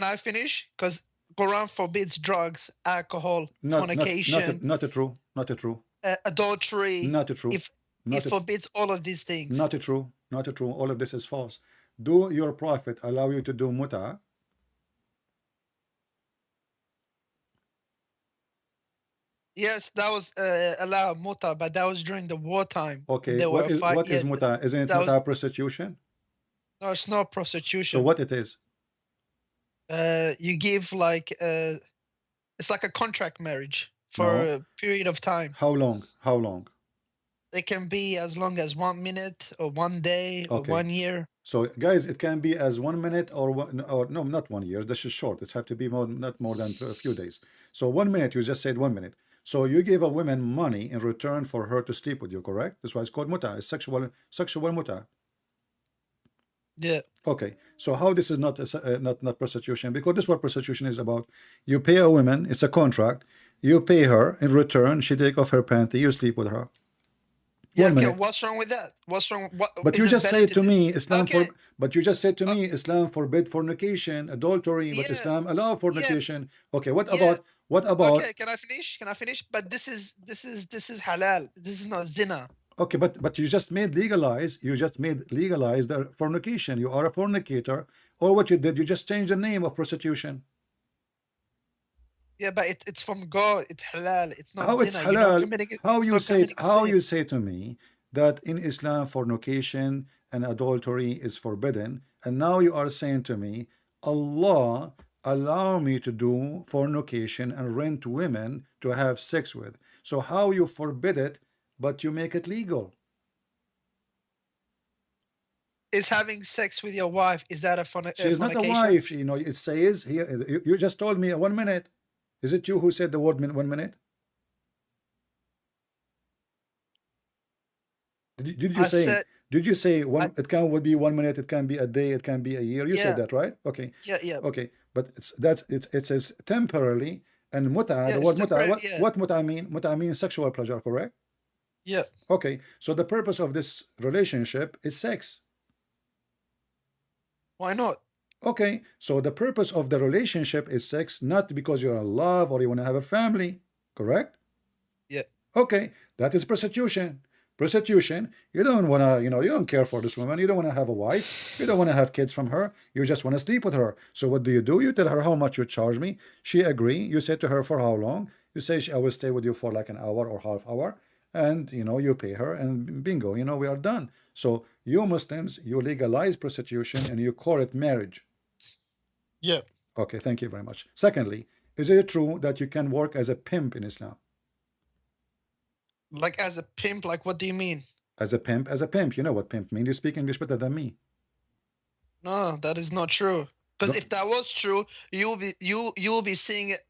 can I finish? Because Quran forbids drugs, alcohol, fornication, Not true. Not true. adultery. Not true. If Not it forbids all of these things. not true. Not true. All of this is false. Do your prophet allow you to do mutah? Yes, that was allowed mutah, but that was during the wartime. Okay. They were What is yeah, mutah? Isn't it that was mutah prostitution? no, it's not So prostitution. what it is? You give like it's like a contract marriage for No. a period of time. How long? How long? It can be as long as 1 minute or 1 day or Okay. 1 year. So guys, it can be as 1 minute or no, not 1 year. This is short. It have to be not more than a few days. So 1 minute, you just said 1 minute. So you give a woman money in return for her to sleep with you, correct? That's why it's called mutah. It's sexual mutah. Yeah. Okay. So how this is not not prostitution? Because this is what prostitution is about. You pay a woman. It's a contract. You pay her in return. She take off her panty. You sleep with her. Yeah, 1 okay, minute. what's wrong with that? What's wrong? What, But is you it just better said to to do? me Islam Okay. but you just said to me Islam forbid fornication, adultery, but Yeah, Islam allow yeah, fornication. Okay, what yeah. about Okay, can I finish? Can I finish? But this is halal. This is not zina. okay, but you just made legalize, the fornication. You are a fornicator, or what you did, you just changed the name of prostitution. Yeah, but it's from God. It's halal. It's not How it's zina. You're not halal? committing it. How It's you not say committing sin. to me that in Islam fornication and adultery is forbidden, and now you are saying to me Allah allow me to do fornication and rent women to have sex with? So how you forbid it but you make it legal? Is having sex with your wife, is that a She is not a fornication? wife. You know, it says here, you just told me 1 minute. Is it you who said the word 1 minute? Did you I say said, one? I, It can would be 1 minute. It can be a day. It can be a year. You said yeah, that, right? Okay, yeah. okay. But it says temporarily. And muta, Yeah, the it's word muta, temporary. Yeah, what muta mean? Muta means sexual pleasure, correct? yeah. Okay. So the purpose of this relationship is sex. Why not? Okay. So the purpose of the relationship is sex, not because you're in love or you want to have a family, correct? Yeah. Okay, that is prostitution. Prostitution, you don't want to, you don't care for this woman. You don't want to have a wife. You don't want to have kids from her. You just want to sleep with her. So what do? You tell her how much you charge me. She agree. You say to her for how long. You say, I will stay with you for like an hour or half hour. And, you pay her and bingo, we are done. So you Muslims, you legalize prostitution and you call it marriage. Yeah. Okay, thank you very much. Secondly, is it true that you can work as a pimp in Islam? Like as a pimp, like what do you mean? As a pimp, you know what pimp means. You speak English better than me. No, that is not true. Because Don't- if that was true, you'll be seeing it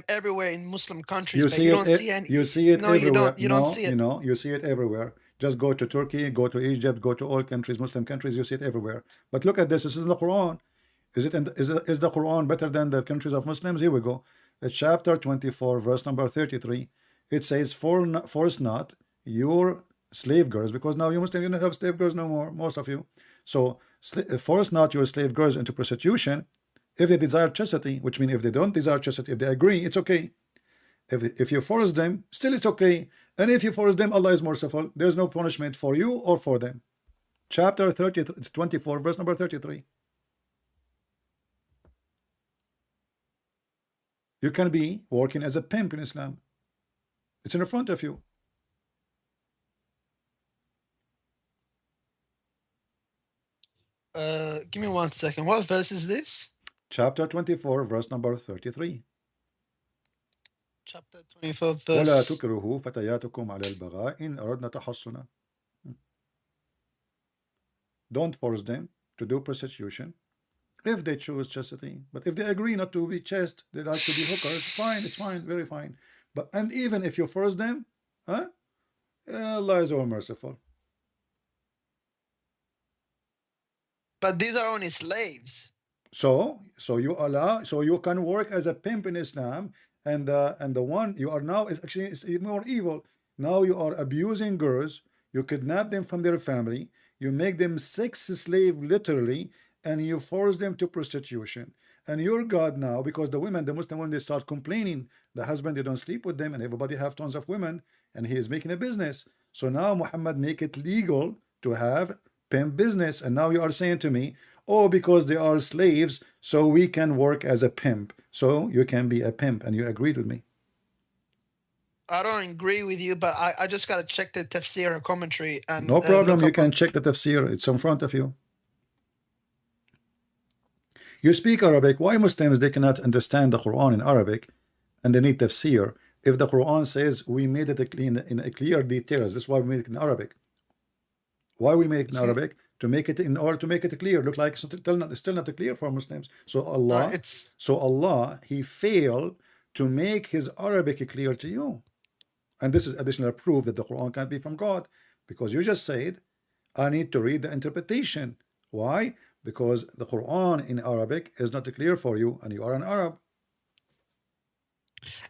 everywhere in Muslim countries, You but see you it. don't see any. You see it No, you everywhere. don't. You don't No, see it. you see it everywhere. Just go to Turkey, go to Egypt, go to all countries, Muslim countries. You see it everywhere. But look at this. This is in the Quran. Is the Quran better than the countries of Muslims? Here we go. Chapter 24, verse number 33. It says, "Force not your slave girls," because now you Muslims, you don't have slave girls no more, most of you. So force not your slave girls into prostitution if they desire chastity, which means if they don't desire chastity, if they agree, it's okay. If you force them, still it's okay. And if you force them, Allah is merciful. There's no punishment for you or for them. Chapter 24, verse number 33. You can be working as a pimp in Islam. It's in front of you. Give me 1 second. What verse is this? Chapter 24, verse number 33. Chapter 24, ولا verse. تكرهوا فتياتكم على البغاء إن أردنا تحصنا. Don't force them to do prostitution if they choose chastity. But if they agree not to be chaste, they like to be hookers, fine, it's fine, very fine. And even if you force them, Allah is all merciful. But these are only slaves. So you can work as a pimp in Islam, and the one you are now is actually more evil. Now you are abusing girls, you kidnap them from their family, you make them sex slave literally, and you force them to prostitution. And you're God now, because the women, the Muslim women, they start complaining. The husband, they don't sleep with them, and everybody have tons of women, and he is making a business. So now Muhammad make it legal to have pimp business. And now you are saying to me, oh, because they are slaves, so we can work as a pimp. So you can be a pimp, and you agreed with me. I don't agree with you, but I just gotta check the tafsir and commentary and No problem. look You up can on. check the tafsir. It's in front of you. You speak Arabic. Why Muslims they cannot understand the Quran in Arabic, and they need tafsir? If the Quran says we made it in a clear details, that's why we made it in Arabic. Why we make it in It's not, Arabic? To make it in order to make it clear. Look like it's still not clear for Muslims. So it's Allah, He failed to make His Arabic clear to you. And this is additional proof that the Quran can't be from God, because you just said I need to read the interpretation. Why? Because the Quran in Arabic is not clear for you, and you are an Arab.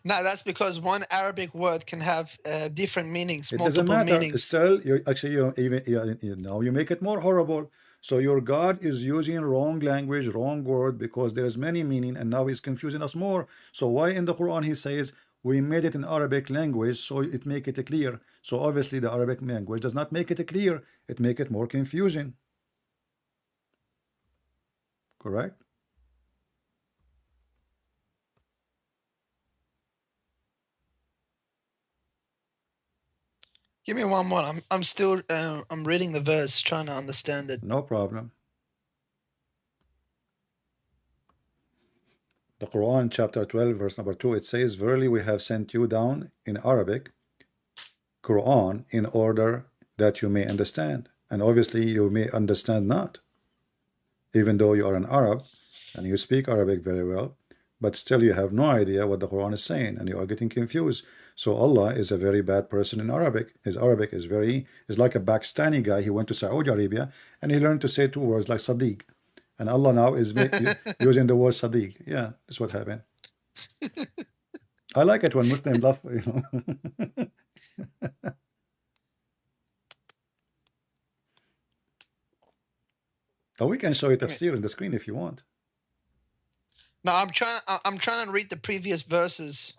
no. That's because one Arabic word can have different meanings, It doesn't multiple matter. meanings. Still, you actually now you make it more horrible. So your God is using wrong language, wrong word, because there is many meaning, and now he's confusing us more. So why in the Quran he says we made it in Arabic language so it make it clear? So obviously the Arabic language does not make it clear. It make it more confusing. Correct? Give me one more. I'm still I'm reading the verse, trying to understand it. No problem. The Quran chapter 12 verse number 2, it says, verily we have sent you down in Arabic Quran in order that you may understand. And obviously you may understand not, even though you are an Arab and you speak Arabic very well, but still you have no idea what the Quran is saying, and you are getting confused. So Allah is a very bad person in Arabic. His Arabic is like a Pakistani guy. He went to Saudi Arabia and he learned to say two words like Sadiq. And Allah now is using the word Sadiq. Yeah, that's what happened. I like it when Muslims laugh, you know. Oh, we can show you tafsir in the screen if you want. No, I'm trying to read the previous verses.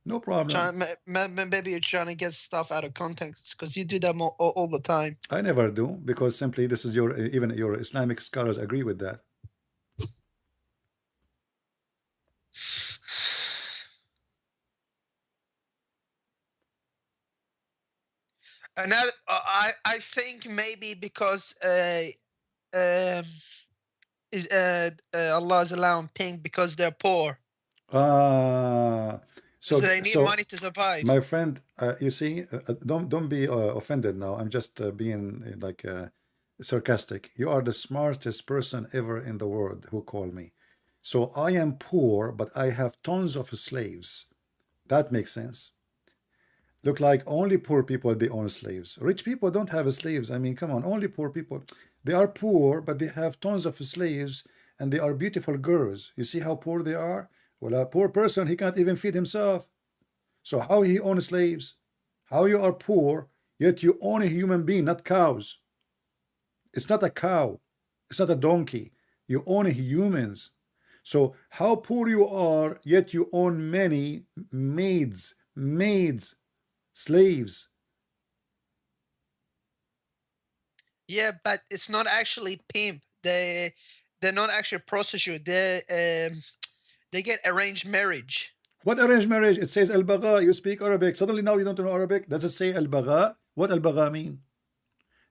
No problem. Maybe you're trying to get stuff out of context, because you do that all the time. I never do, because simply this is even your Islamic scholars agree with that. Another, I think maybe because Allah is allowing pink because they're poor, So so they need money to survive. my friend, you see, don't be offended now. I'm just being like sarcastic. You are the smartest person ever in the world who called me. So I am poor, but I have tons of slaves. That makes sense. Look like only poor people they own slaves. Rich people don't have slaves. I mean, come on, only poor people. They are poor, but they have tons of slaves, and they are beautiful girls. You see how poor they are? Well, a poor person, he can't even feed himself. So how he owns slaves? How you are poor, yet you own a human being, not cows. It's not a cow. It's not a donkey. You own humans. So how poor you are, yet you own many maids, slaves. Yeah, but it's not actually pimp. They're not actually prostitute. They get arranged marriage. What arranged marriage? It says al-bagha. You speak Arabic. Suddenly now you don't know Arabic. Does it say al-bagha? What al-bagha mean?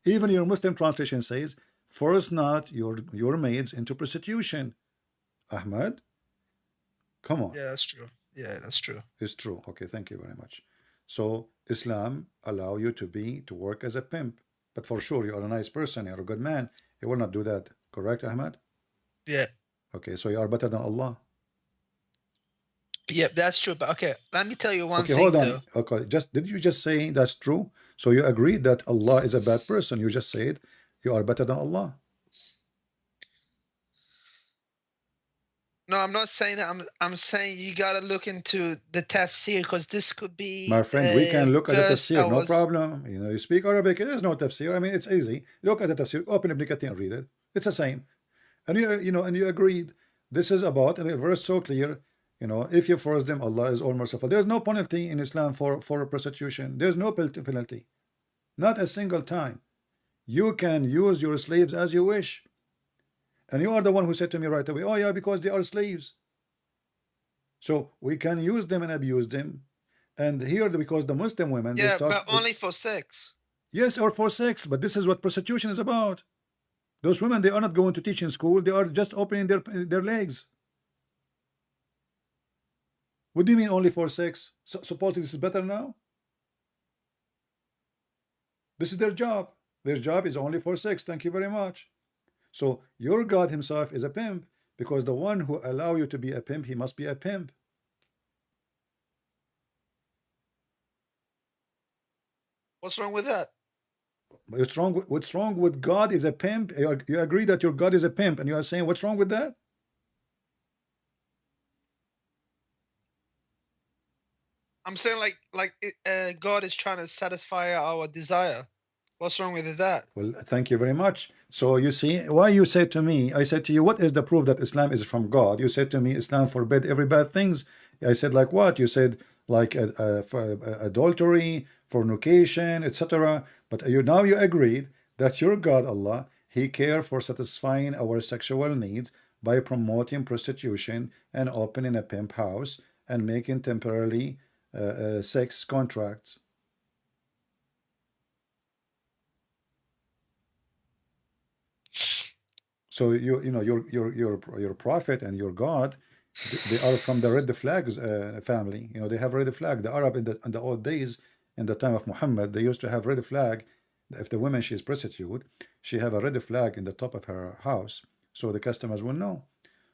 Even your Muslim translation says, force not your maids into prostitution. Ahmad, come on. Yeah, that's true. Yeah, that's true. It's true. Okay, thank you very much. So Islam allow you to work as a pimp, but for sure you are a nice person, you're a good man. You will not do that. Correct, Ahmad? Yeah. Okay, so you are better than Allah. Yep, that's true. But okay, let me tell you one Okay, thing hold on. though. Okay, did you just say that's true? So you agreed that Allah is a bad person. You just said you are better than Allah. No, I'm not saying that. I'm saying you gotta look into the tafsir, because this could be My friend, we can look at the verse tafsir, that no was. problem. You know, you speak Arabic, it is no tafsir. I mean, it's easy. Look at the tafsir, open Ibn Kathir and read it. It's the same. And you know, and you agreed This is about the verse so clear. You know, if you force them, Allah is all merciful. There's no penalty in Islam for prostitution. There's no penalty, not a single time. You can use your slaves as you wish. And you are the one who said to me right away, oh yeah, because they are slaves. So we can use them and abuse them. And here, because the Muslim women, they Yeah, start. but only for sex. Yes, or for sex, but this is what prostitution is about. Those women, they are not going to teach in school. They are just opening their legs. What do you mean only for sex? So, supposedly this is better now? This is their job. Their job is only for sex. Thank you very much. So your God himself is a pimp, because the one who allow you to be a pimp, he must be a pimp. What's wrong with that? What's wrong with God is a pimp? You agree that your God is a pimp, and you are saying what's wrong with that? I'm saying God is trying to satisfy our desire. What's wrong with that? Well, thank you very much. So you see, why you said to me, I said to you, what is the proof that Islam is from God? You said to me, Islam forbid every bad things. I said, like what? You said, like adultery, fornication, etc. But now you agreed that your God, Allah, He care for satisfying our sexual needs by promoting prostitution and opening a pimp house and making temporarily sex contracts. So you know your prophet and your God, they are from the red flags family. You know, they have red flag. The Arab in the old days, in the time of Muhammad, they used to have red flag. If the woman she is prostitute, she have a red flag in the top of her house, so the customers will know.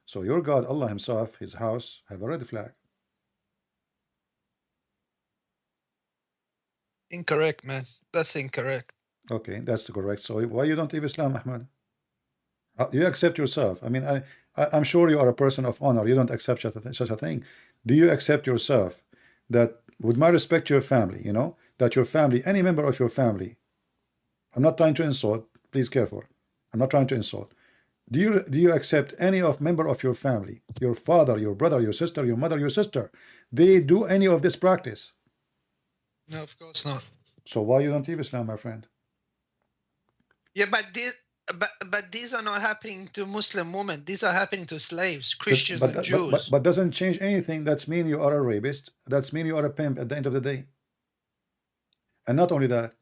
So your God, Allah Himself, His house have a red flag. Incorrect, man. That's incorrect. Okay, that's correct. So why you don't leave Islam, Ahmad? You accept yourself. I mean, I'm sure you are a person of honor. You don't accept such a thing. Do you accept yourself that, with my respect to your family, you know, that your family, any member of your family, I'm not trying to insult, please careful. I'm not trying to insult. Do you accept any of member of your family, your father, your brother, your sister, your mother, your sister, they do any of this practice? No, of course not. So why you don't leave Islam, my friend? Yeah, but these are not happening to Muslim women. These are happening to slaves, Christians, and Jews. But doesn't change anything. That's mean you are a rapist. That's mean you are a pimp at the end of the day. And not only that,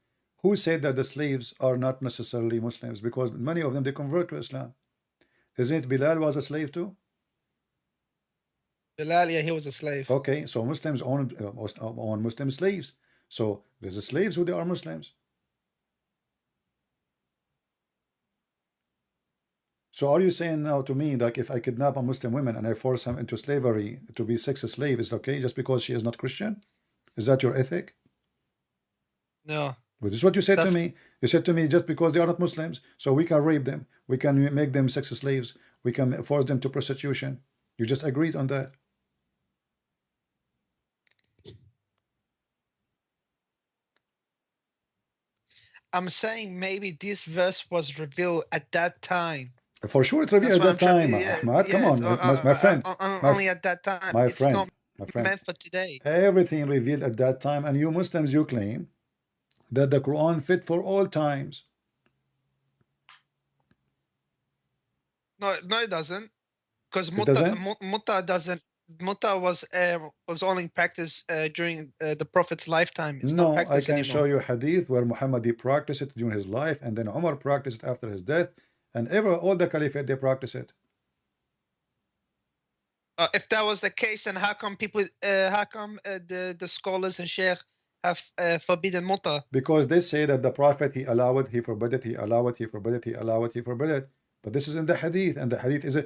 who said that the slaves are not necessarily Muslims? Because many of them, they convert to Islam. Isn't it Bilal was a slave too? Bilal, yeah, he was a slave. Okay, so Muslims own Muslim slaves. So there's the slaves who they are Muslims. So are you saying now to me that if I kidnap a Muslim woman and I force him into slavery to be sex slave is okay just because she is not Christian? Is that your ethic? No. But this is what you said to me. You said to me, just because they are not Muslims, so we can rape them, we can make them sex slaves, we can force them to prostitution. You just agreed on that. I'm saying maybe this verse was revealed at that time. For sure, it's revealed at that time, Ahmad. Come on, my friend. Only at that time. My it's friend, not meant for today. Everything revealed at that time, and you Muslims, you claim that the Quran fit for all times. No, it doesn't. Because mutah doesn't. Mutah was only practiced during the Prophet's lifetime. It's no, not I can anymore. show you hadith where Muhammad he practiced it during his life, and then Umar practiced it after his death, and all the caliphate they practice it. If that was the case, then how come the scholars and sheikh have forbidden mutah? Because they say that the Prophet he allowed it, he forbid it, he allowed it, he forbid it, he allowed it, he forbid it. But this is in the hadith, and the hadith is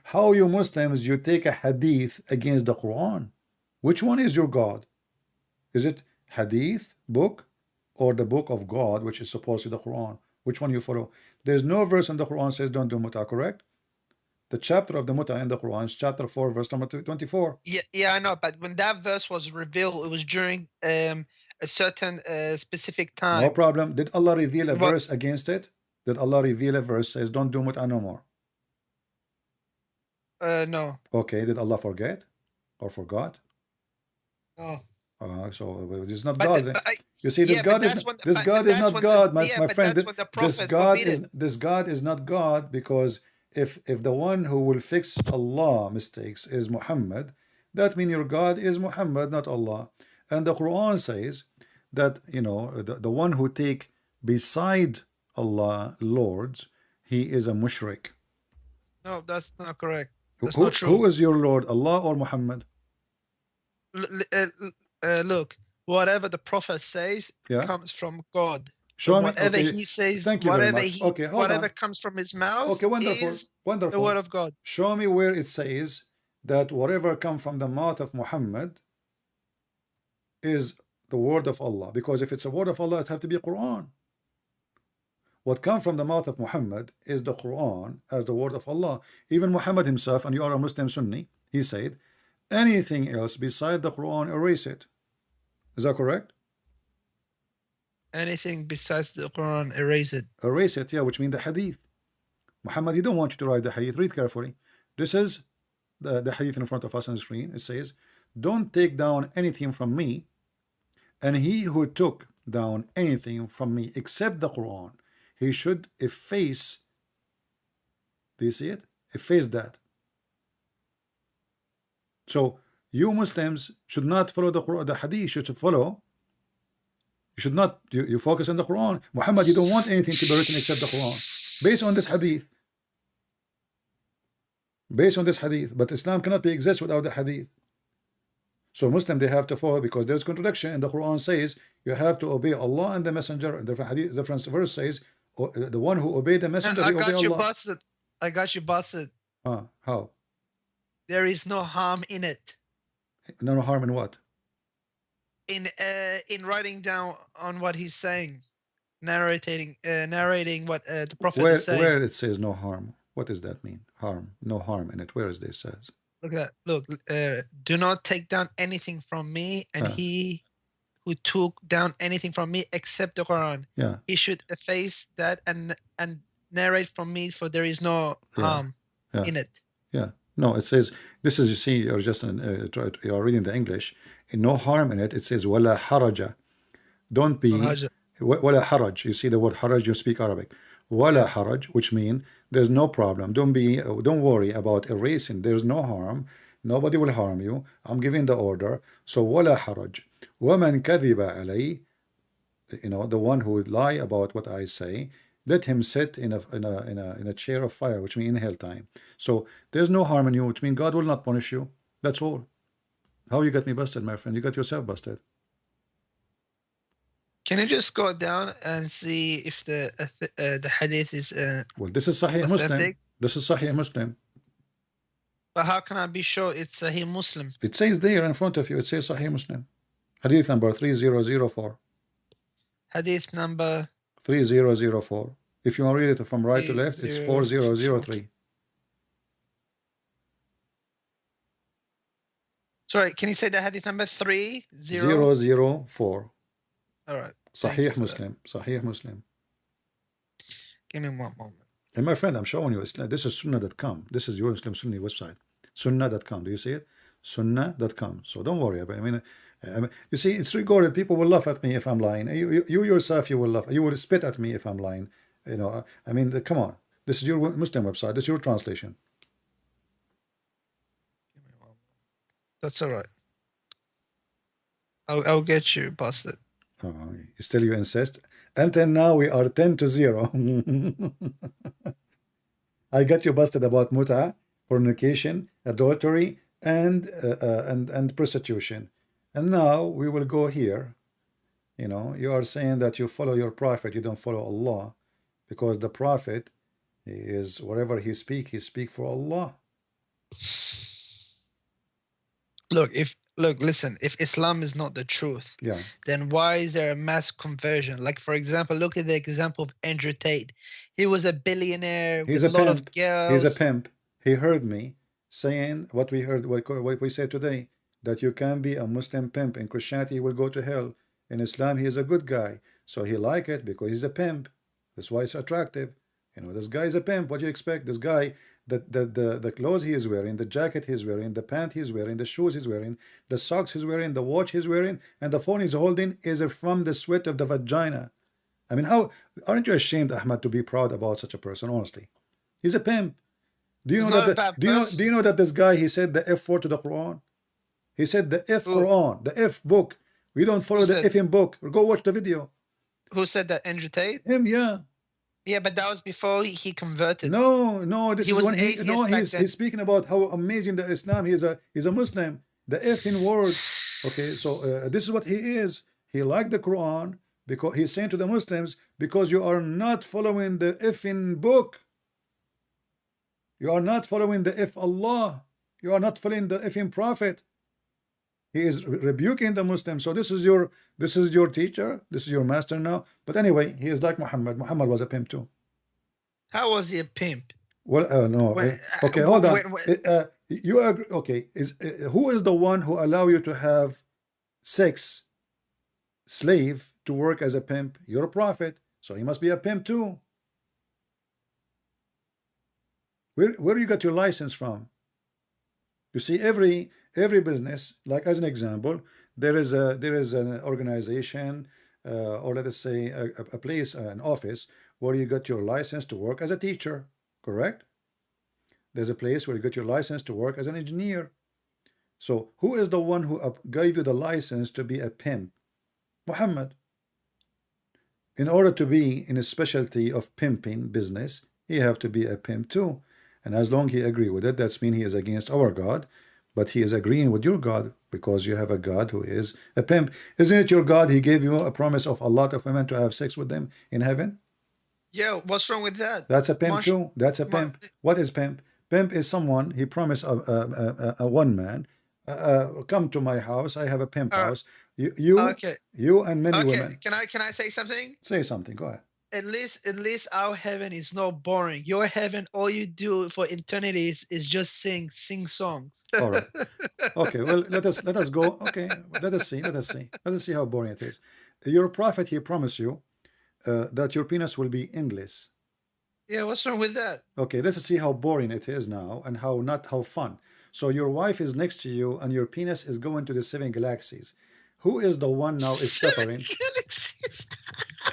how you Muslims you take a hadith against the Quran. Which one is your God? Is it hadith book or the book of God, which is supposed to be the Quran? Which one you follow? There's no verse in the Quran says don't do mutah, correct? The chapter of the mutah in the Quran is chapter 4, verse number 24. Yeah, I know. But when that verse was revealed, it was during a certain specific time. No problem. Did Allah reveal a verse against it? Did Allah reveal a verse says don't do mutah no more? No. Okay, did Allah forget or forgot? No. So it's not But, God. You see, yeah, but that's when this God is that's not when the God, yeah, my but friend. that's when the prophet forbid it. This God is not God, because if the one who will fix Allah mistakes is Muhammad, that means your God is Muhammad, not Allah. And the Quran says that, you know, the one who take beside Allah lords, he is a mushrik. No, that's not correct. That's not true. Who is your Lord, Allah or Muhammad? Look, whatever the prophet says Yeah. comes from God. So Show me. whatever Okay. he says, Thank you very much. Okay, hold whatever on. comes from his mouth Okay, wonderful. is the Wonderful. word of God. Show me where it says that whatever comes from the mouth of Muhammad is the word of Allah. Because if it's a word of Allah, it have to be Quran. What comes from the mouth of Muhammad is the Quran as the word of Allah. Even Muhammad himself, and you are a Muslim Sunni, he said, anything else beside the Quran, erase it. Is that correct? Anything besides the Quran, erase it. Erase it, yeah, which means the hadith. Muhammad, he don't want you to write the hadith. Read carefully. This is the hadith in front of us on the screen. It says, don't take down anything from me, and he who took down anything from me except the Quran, he should efface. Do you see it? Efface that. So you Muslims should not follow the Quran, the hadith. You should follow. You should not. You focus on the Quran. Muhammad, you don't want anything to be written except the Quran, based on this hadith. Based on this hadith, but Islam cannot be exist without the hadith. So Muslim, they have to follow, because there's contradiction. And the Quran says you have to obey Allah and the Messenger. And the hadith, different verse says, the one who obeyed the Messenger, I he obey got you Allah. busted. I got you busted. How? There is no harm in it. No harm in what? In writing down on what he's saying, narrating what the prophet is saying. Where it says no harm, what does that mean? Harm, no harm in it. Where is this says? Look at that. Look, do not take down anything from me, and he who took down anything from me except the Quran, he should efface that and narrate from me, for there is no harm in it. Yeah. No, it says, this is, you see, you're just you're reading the English. No harm in it. It says wala haraja. Don't be wala haraj. You see the word haraj, you speak Arabic. Wala haraj, which means there's no problem. Don't worry about erasing. There's no harm. Nobody will harm you. I'm giving the order. So wala haraj. وَمَنْ كَذِبَ عَلَيْهِ, you know, the one who would lie about what I say, let him sit in a chair of fire, which means in hell time. So there's no harm in you, which means God will not punish you. That's all. How you got me busted, my friend? You got yourself busted. Can you just go down and see if the hadith is well, this is Sahih authentic? Muslim. This is Sahih Muslim. But how can I be sure it's Sahih Muslim? It says there in front of you. It says Sahih Muslim. Hadith number 3004. Hadith number 3004. If you want to read it from right to left, it's 4003. Sorry, can you say the hadith number 3004? 004. All right. Sahih Muslim. Sahih Muslim. Give me 1 moment. And my friend, I'm showing you. This is sunnah.com. This is your Muslim Sunni website. Sunnah.com. Do you see it? Sunnah.com. So don't worry about it. I mean, you see, it's recorded. People will laugh at me if I'm lying. You yourself, you will laugh. You will spit at me if I'm lying. You know, I mean, come on. This is your Muslim website. This is your translation. Give me 1 moment. That's all right. I'll get you busted. Oh, still you insist? Until now, we are 10-0. I got you busted about mutah, fornication, adultery, and prostitution. And now we will go here. You know, you are saying that you follow your prophet, you don't follow Allah, because the prophet is, whatever he speak for Allah. Listen, if Islam is not the truth, then why is there a mass conversion? Like, for example, look at the example of Andrew Tate. He was a billionaire with a lot of girls. He's a pimp. He heard me saying what we heard, what we said today, that you can be a Muslim pimp. In Christianity, he will go to hell. In Islam, he is a good guy. So he like it because he's a pimp. That's why it's attractive. You know, this guy is a pimp. What do you expect? This guy the clothes he is wearing, the jacket he's wearing, the pant he's wearing, the shoes he's wearing, the socks he's wearing, the watch he's wearing, and the phone he's holding is from the sweat of the vagina. I mean, how aren't you ashamed, Ahmad, to be proud about such a person? Honestly, he's a pimp. Do you know that? Do you know that this guy, he said the F word to the Quran? He said the F Quran, the F book. We don't follow the F in book. Go watch the video. Who said that? Andrew Tate? Him, yeah. Yeah, but that was before he converted. No, this is when he's speaking about how amazing the Islam. He's a Muslim. The F in word. Okay, so this is what he is. He liked the Quran because he's saying to the Muslims, because you are not following the F in book. You are not following the F Allah. You are not following the F in Prophet. He is rebuking the Muslims. So this is your teacher. This is your master now. But anyway, he is like Muhammad. Muhammad was a pimp too. How was he a pimp? Well, no. Okay, hold on. You agree? Okay, who is the one who allow you to have sex slave to work as a pimp? You're a prophet, so he must be a pimp too. Where you got your license from? You see, every business, like as an example, there is an organization, or let us say a place, an office where you got your license to work as a teacher, correct? There's a place where you got your license to work as an engineer. So who is the one who gave you the license to be a pimp? Muhammad. In order to be in a specialty of pimping business, he have to be a pimp too. And as long as he agree with it, that's mean he is against our God, but he is agreeing with your God, because you have a God who is a pimp. Isn't it your God? He gave you a promise of a lot of women to have sex with them in heaven. Yeah, what's wrong with that? That's a pimp too. That's a pimp. What is pimp? Pimp is someone, he promised a one man, come to my house. I have a pimp house. You and many women. Can I say something? Say something. Go ahead. At least our heaven is not boring. Your heaven, all you do for eternity is just sing songs. All right. Okay. Well, let us go. Okay. Let us see how boring it is. Your prophet, he promised you that your penis will be endless. Yeah. What's wrong with that? Okay. Let's see how boring it is now, and not how fun. So your wife is next to you, and your penis is going to the 7 galaxies. Who is the one now is suffering? Galaxies.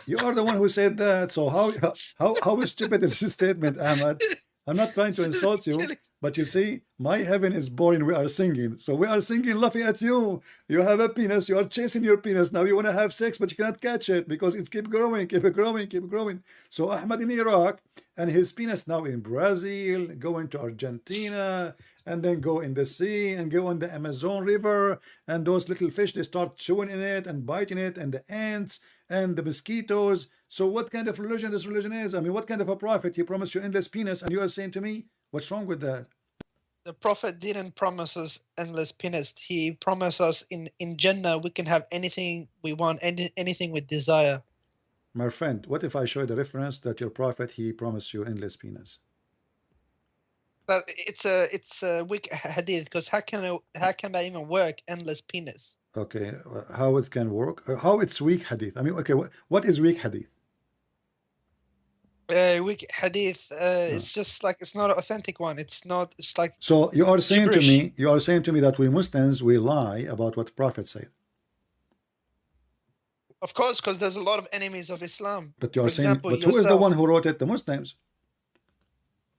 You are the one who said that. So how stupid is this statement, Ahmad? I'm not trying to insult you, but you see, my heaven is boring. We are singing. So we are singing, laughing at you. You have a penis. You are chasing your penis. Now you want to have sex, but you cannot catch it because it's keep growing. So Ahmad in Iraq, and his penis now in Brazil, going to Argentina, and then go in the sea and go on the Amazon River. And those little fish, they start chewing in it and biting it, and the ants and the mosquitoes. So what kind of religion this religion is? I mean, what kind of a prophet? He promised you endless penis, and you are saying to me, what's wrong with that? The prophet didn't promise us endless penis. He promised us in Jannah we can have anything we want, anything with desire. My friend, what if I show the reference that your prophet, he promised you endless penis? But it's a weak hadith, because how can that even work? Endless penis. Okay, how it can work? How it's weak hadith? I mean, okay, what is weak hadith? Weak hadith. It's just like, it's not an authentic one. It's not. It's like. So you are saying gibberish. to me that we Muslims, we lie about what Prophet said. Of course, because there's a lot of enemies of Islam. But you are saying, but who is the one who wrote it? The Muslims.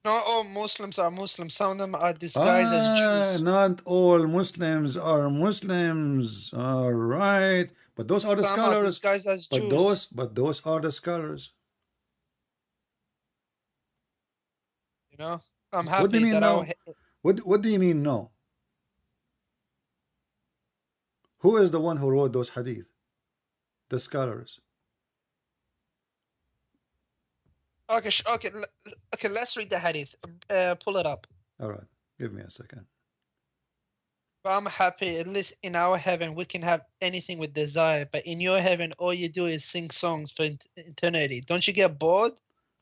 Not all Muslims are Muslims. Some of them are disguised as Jews. Not all Muslims are Muslims. All right, but those are the Some scholars. are disguised as Jews. But those are the scholars. You know, I'm happy What do you mean that no? What do you mean no? Who is the one who wrote those hadith? The scholars. Okay, let's read the hadith. Pull it up. All right, give me a second. But I'm happy, at least in our heaven, we can have anything with desire. But in your heaven, all you do is sing songs for eternity. Don't you get bored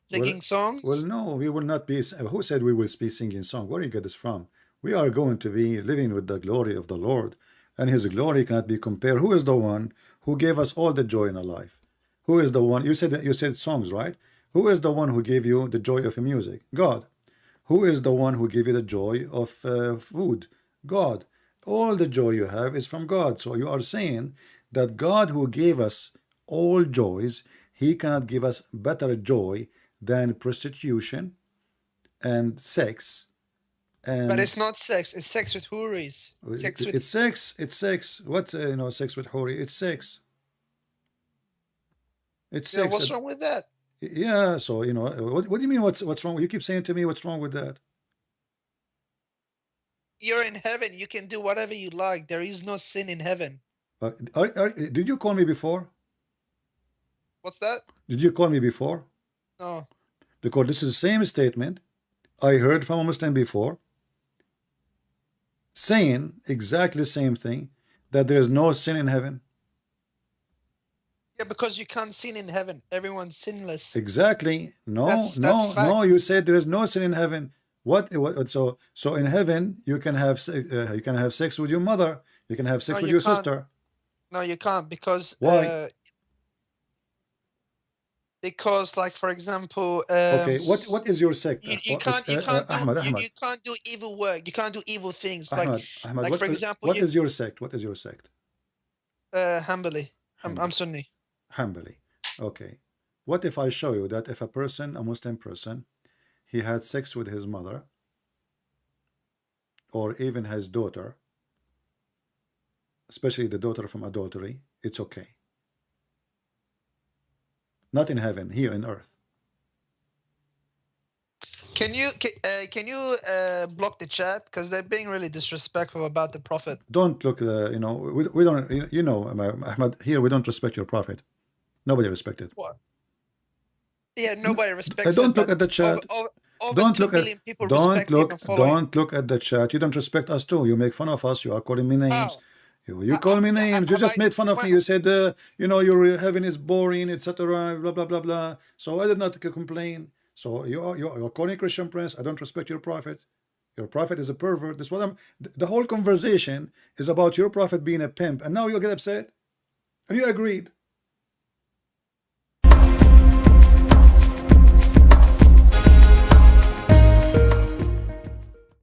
singing songs? Well, no, we will not be. Who said we will be singing songs? Where do you get this from? We are going to be living with the glory of the Lord, and His glory cannot be compared. Who is the one who gave us all the joy in our life? Who is the one? You said songs, right? Who is the one who gave you the joy of music? God. Who is the one who gave you the joy of food? God. All the joy you have is from God. So you are saying that God who gave us all joys, he cannot give us better joy than prostitution and sex. But it's not sex. It's sex with houris. It's sex. It's sex. What you know? Sex with houri. It's sex. It's sex. What's wrong with that? Yeah. So you know, what do you mean? What's wrong? You keep saying to me, what's wrong with that? You're in heaven. You can do whatever you like. There is no sin in heaven. Did you call me before? What's that? Did you call me before? No. Because this is the same statement I heard from a Muslim before, saying exactly the same thing, that there is no sin in heaven. Yeah, because you can't sin in heaven. Everyone's sinless. Exactly. No. You said there is no sin in heaven. What? So in heaven you can have sex with your mother. You can have sex with your sister. No, you can't, because why? Because, like, for example, okay, what is your sect? You can't do evil work. You can't do evil things. Ahmad, like for example, what is your sect? What is your sect? Hanbali. I'm Sunni. Hanbali. Okay. What if I show you that if a Muslim person, he had sex with his mother or even his daughter, especially the daughter from adultery, it's okay. Not in heaven, here in earth. Can you block the chat, because they're being really disrespectful about the Prophet? Don't look. You know, we don't. You know, Ahmad. Here we don't respect your Prophet. Nobody respected. What? Yeah, nobody respects. Don't look at the chat. Don't look at. Don't look at the chat. You don't respect us too. You make fun of us. You are calling me names. How? You call me names. You just made fun of me. You said, you know, your heaven is boring, etc. Blah blah blah blah. So I did not complain. So you're calling Christian Prince. I don't respect your prophet. Your prophet is a pervert. This is what I'm. The whole conversation is about your prophet being a pimp, and now you get upset, and you agreed.